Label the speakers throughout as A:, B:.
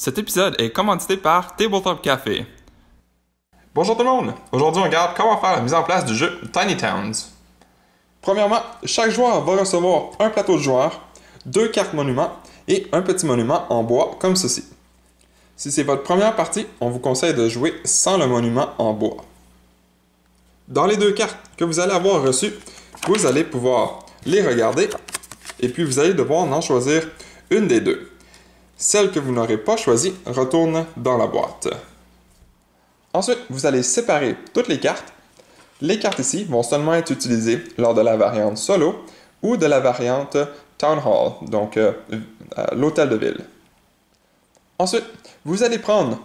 A: Cet épisode est commandité par Tabletop Café. Bonjour tout le monde! Aujourd'hui, on regarde comment faire la mise en place du jeu Tiny Towns. Premièrement, chaque joueur va recevoir un plateau de joueurs, 2 cartes monuments et un petit monument en bois comme ceci. Si c'est votre première partie, on vous conseille de jouer sans le monument en bois. Dans les 2 cartes que vous allez avoir reçues, vous allez pouvoir les regarder et puis vous allez devoir en choisir une des 2. Celle que vous n'aurez pas choisie retourne dans la boîte. Ensuite, vous allez séparer toutes les cartes. Les cartes ici vont seulement être utilisées lors de la variante solo ou de la variante Town Hall, donc l'hôtel de ville. Ensuite, vous allez prendre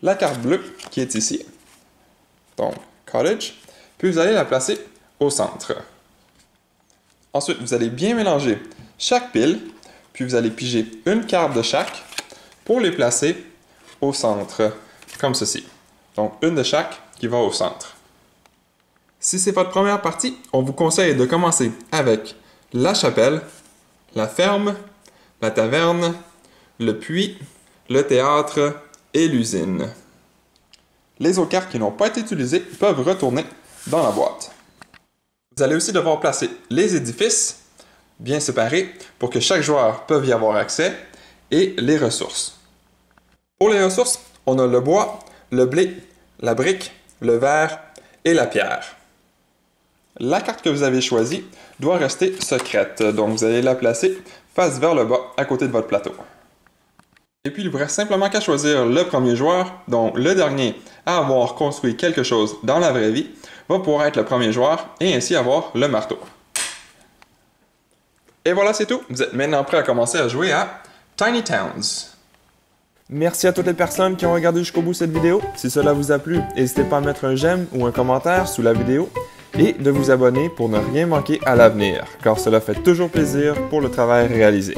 A: la carte bleue qui est ici, donc Cottage, puis vous allez la placer au centre. Ensuite, vous allez bien mélanger chaque pile, puis vous allez piger une carte de chaque pour les placer au centre, comme ceci. Donc, une de chaque qui va au centre. Si c'est votre première partie, on vous conseille de commencer avec la chapelle, la ferme, la taverne, le puits, le théâtre et l'usine. Les autres cartes qui n'ont pas été utilisées peuvent retourner dans la boîte. Vous allez aussi devoir placer les édifices bien séparés pour que chaque joueur puisse y avoir accès et les ressources. Pour les ressources, on a le bois, le blé, la brique, le verre et la pierre. La carte que vous avez choisie doit rester secrète, donc vous allez la placer face vers le bas à côté de votre plateau. Et puis il vous reste simplement qu'à choisir le premier joueur, donc le dernier à avoir construit quelque chose dans la vraie vie, va pouvoir être le premier joueur et ainsi avoir le marteau. Et voilà, c'est tout. Vous êtes maintenant prêt à commencer à jouer à Tiny Towns.
B: Merci à toutes les personnes qui ont regardé jusqu'au bout cette vidéo. Si cela vous a plu, n'hésitez pas à mettre un j'aime ou un commentaire sous la vidéo et de vous abonner pour ne rien manquer à l'avenir, car cela fait toujours plaisir pour le travail réalisé.